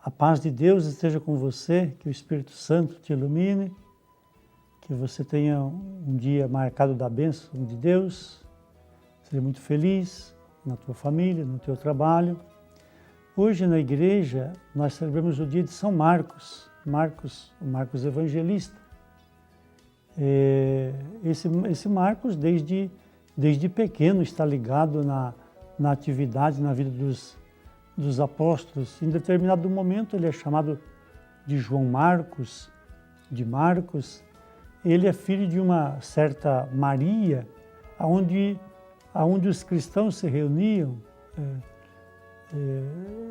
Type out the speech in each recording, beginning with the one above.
A paz de Deus esteja com você, que o Espírito Santo te ilumine, que você tenha um dia marcado da bênção de Deus, seja muito feliz na tua família, no teu trabalho. Hoje na igreja nós celebramos o dia de São Marcos, o Marcos Evangelista. Esse Marcos, desde pequeno, está ligado na atividade, na vida dos apóstolos. Em determinado momento ele é chamado de João Marcos, de Marcos. Ele é filho de uma certa Maria, onde os cristãos se reuniam,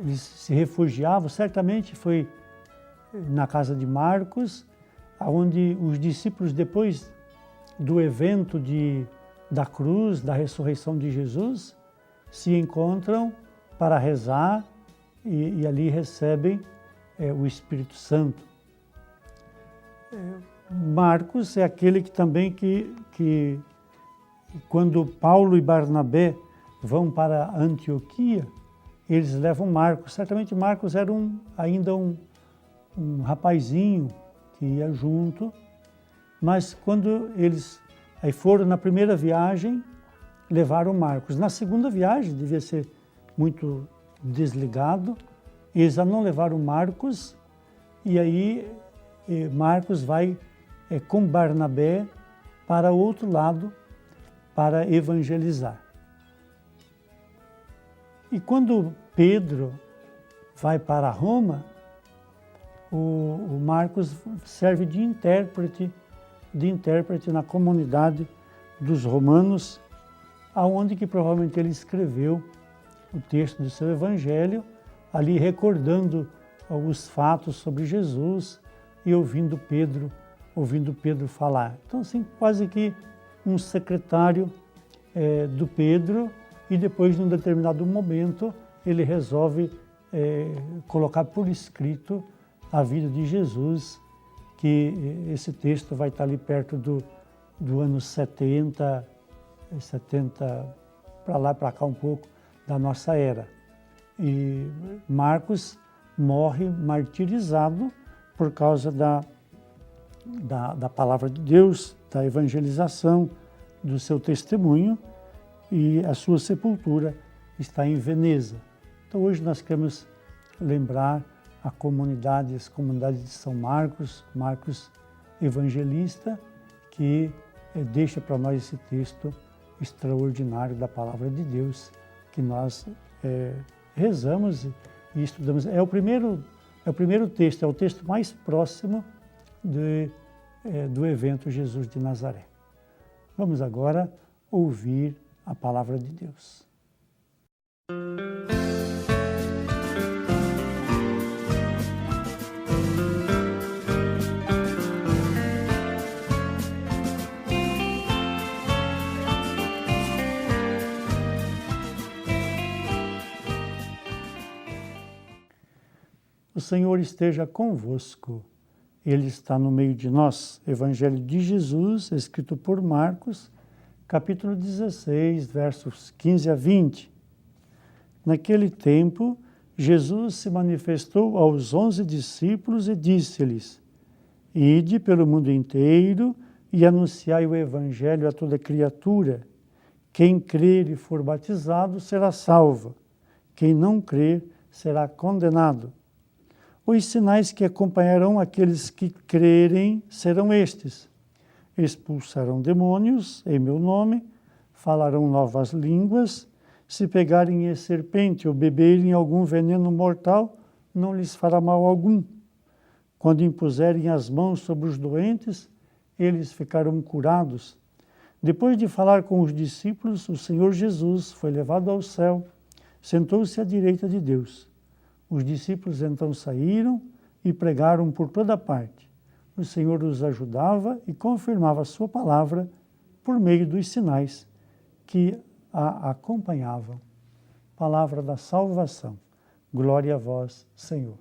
eles se refugiavam. Certamente foi na casa de Marcos, onde os discípulos, depois do evento da cruz, da ressurreição de Jesus, se encontram para rezar e ali recebem o Espírito Santo. Marcos é aquele que também que quando Paulo e Barnabé vão para Antioquia, eles levam Marcos. Certamente Marcos era ainda um rapazinho que ia junto, mas quando eles aí foram na primeira viagem, levaram Marcos. Na segunda viagem, devia ser muito desligado, eles já não levaram Marcos, e aí Marcos vai com Barnabé para o outro lado para evangelizar. E quando Pedro vai para Roma, o Marcos serve de intérprete na comunidade dos romanos, aonde que provavelmente ele escreveu o texto do seu evangelho, ali recordando os fatos sobre Jesus e ouvindo Pedro falar. Então, assim, quase que um secretário do Pedro, e depois, num determinado momento, ele resolve colocar por escrito a vida de Jesus, que esse texto vai estar ali perto do ano 70 para lá, para cá um pouco, da nossa era. E Marcos morre martirizado por causa da palavra de Deus, da evangelização, do seu testemunho, e a sua sepultura está em Veneza. Então hoje nós queremos lembrar as comunidades de São Marcos, Marcos Evangelista, que deixa para nós esse texto extraordinário da palavra de Deus, que nós rezamos e estudamos. É o primeiro texto, é o texto mais próximo do evento Jesus de Nazaré. Vamos agora ouvir a palavra de Deus. O Senhor esteja convosco, Ele está no meio de nós. Evangelho de Jesus, escrito por Marcos, capítulo 16, versos 15 a 20. Naquele tempo, Jesus se manifestou aos 11 discípulos e disse-lhes: Ide pelo mundo inteiro e anunciai o Evangelho a toda criatura. Quem crer e for batizado será salvo. Quem não crer será condenado. Os sinais que acompanharão aqueles que crerem serão estes: expulsarão demônios em meu nome, falarão novas línguas, se pegarem em serpente ou beberem algum veneno mortal, não lhes fará mal algum. Quando impuserem as mãos sobre os doentes, eles ficarão curados. Depois de falar com os discípulos, o Senhor Jesus foi levado ao céu, sentou-se à direita de Deus. Os discípulos então saíram e pregaram por toda parte. O Senhor os ajudava e confirmava a sua palavra por meio dos sinais que a acompanhavam. Palavra da salvação. Glória a vós, Senhor.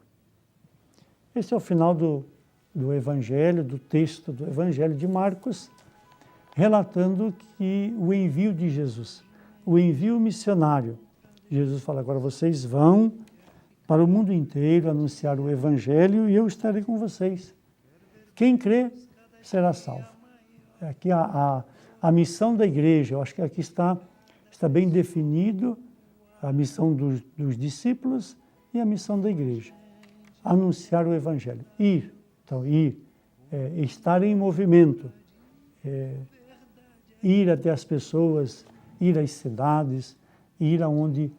Esse é o final do Evangelho, do texto do Evangelho de Marcos, relatando que o envio de Jesus, o envio missionário. Jesus fala: agora vocês vão para o mundo inteiro, anunciar o Evangelho, e eu estarei com vocês. Quem crê será salvo. Aqui a missão da igreja, eu acho que aqui está bem definido a missão dos discípulos e a missão da igreja. Anunciar o Evangelho. Ir. Então, ir. Estar em movimento. Ir até as pessoas, ir às cidades, ir aonde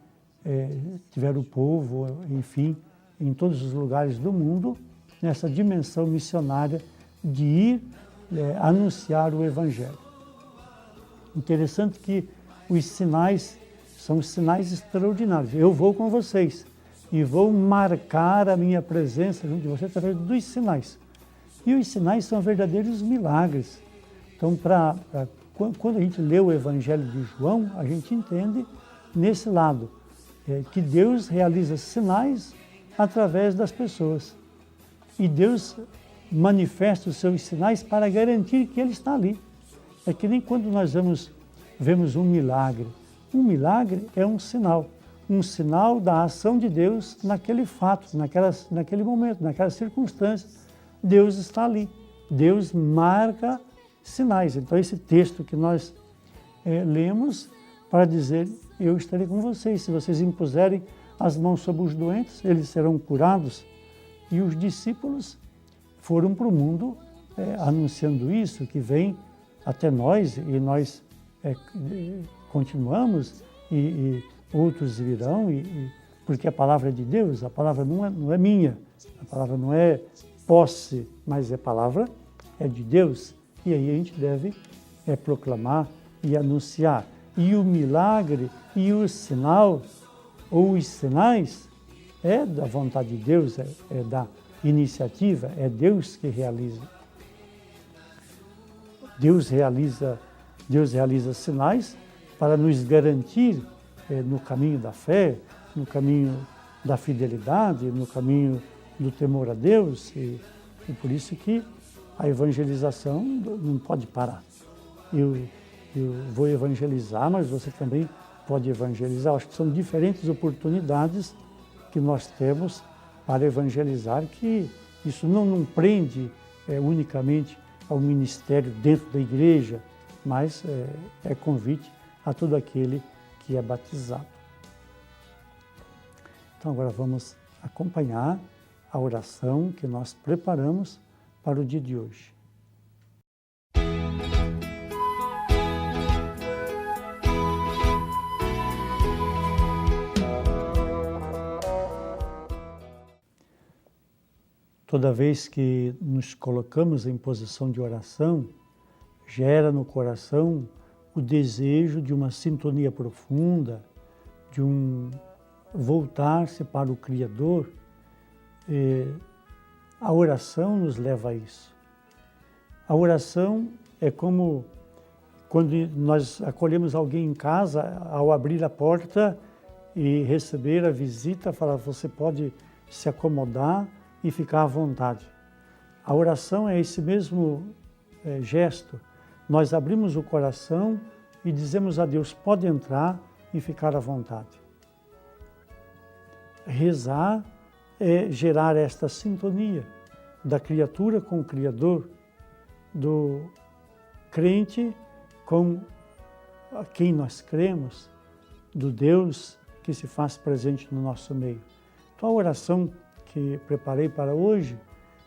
tiver o povo, enfim, em todos os lugares do mundo, nessa dimensão missionária de ir anunciar o Evangelho. Interessante que os sinais são sinais extraordinários. Eu vou com vocês e vou marcar a minha presença junto de vocês através dos sinais. E os sinais são verdadeiros milagres. Então, quando a gente lê o Evangelho de João, a gente entende nesse lado, que Deus realiza sinais através das pessoas. E Deus manifesta os seus sinais para garantir que Ele está ali. É que nem quando nós vemos um milagre. Um milagre é um sinal da ação de Deus naquele fato, naquele momento, naquela circunstância. Deus está ali. Deus marca sinais. Então, esse texto que nós lemos para dizer, eu estarei com vocês. Se vocês impuserem as mãos sobre os doentes, eles serão curados. E os discípulos foram para o mundo anunciando isso, que vem até nós, e nós continuamos, e outros virão, porque a palavra é de Deus, a palavra não é minha, a palavra não é posse, mas a palavra é de Deus. E aí a gente deve proclamar e anunciar. E o milagre e o sinal, ou os sinais, é da vontade de Deus, é da iniciativa, é Deus que realiza. Deus realiza sinais para nos garantir no caminho da fé, no caminho da fidelidade, no caminho do temor a Deus, e por isso que a evangelização não pode parar. Eu vou evangelizar, mas você também pode evangelizar. Acho que são diferentes oportunidades que nós temos para evangelizar, que isso não prende unicamente ao ministério dentro da igreja, mas é convite a todo aquele que é batizado. Então agora vamos acompanhar a oração que nós preparamos para o dia de hoje. Toda vez que nos colocamos em posição de oração, gera no coração o desejo de uma sintonia profunda, de voltar-se para o Criador. A oração nos leva a isso. A oração é como quando nós acolhemos alguém em casa, ao abrir a porta e receber a visita, falar, você pode se acomodar e ficar à vontade. A oração é esse mesmo gesto. Nós abrimos o coração e dizemos a Deus, pode entrar e ficar à vontade. Rezar é gerar esta sintonia da criatura com o Criador, do crente com quem nós cremos, do Deus que se faz presente no nosso meio. Então a oração que preparei para hoje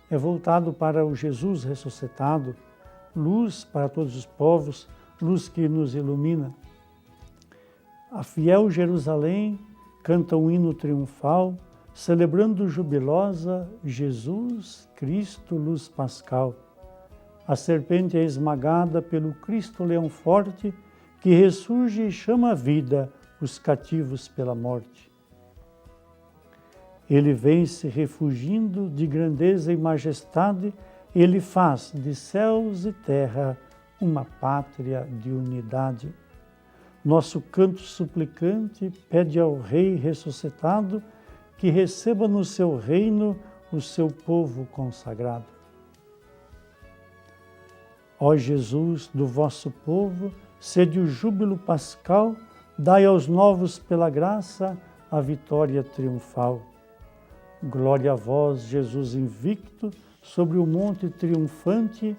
é voltado para o Jesus ressuscitado, luz para todos os povos, luz que nos ilumina. A fiel Jerusalém canta um hino triunfal, celebrando jubilosa Jesus, Cristo, luz pascal. A serpente é esmagada pelo Cristo leão forte, que ressurge e chama à vida os cativos pela morte. Ele vem se refugindo de grandeza e majestade, ele faz de céus e terra uma pátria de unidade. Nosso canto suplicante pede ao Rei ressuscitado que receba no seu reino o seu povo consagrado. Ó Jesus, do vosso povo, sede o júbilo pascal, dai aos novos pela graça a vitória triunfal. Glória a vós, Jesus invicto, sobre o monte triunfante,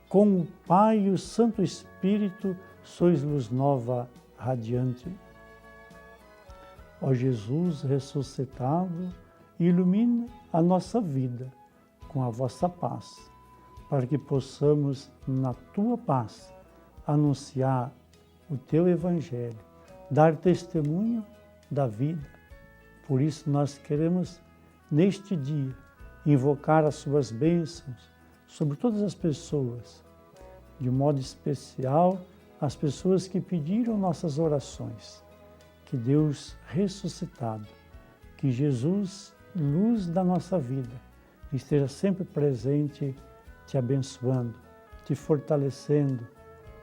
com o Pai e o Santo Espírito, sois luz nova, radiante. Ó Jesus ressuscitado, ilumina a nossa vida com a vossa paz, para que possamos, na tua paz, anunciar o teu Evangelho, dar testemunho da vida. Por isso nós queremos, neste dia, invocar as suas bênçãos sobre todas as pessoas, de modo especial as pessoas que pediram nossas orações. Que Deus ressuscitado, que Jesus, luz da nossa vida, esteja sempre presente, te abençoando, te fortalecendo,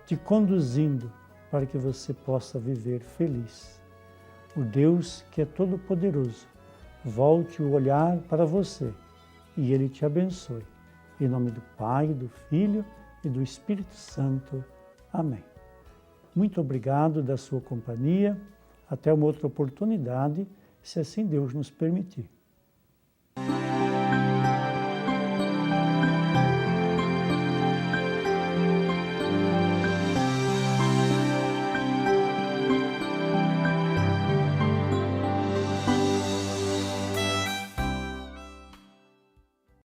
te conduzindo para que você possa viver feliz. O Deus que é todo-poderoso, volte o olhar para você e Ele te abençoe. Em nome do Pai, do Filho e do Espírito Santo. Amém. Muito obrigado da sua companhia. Até uma outra oportunidade, se assim Deus nos permitir.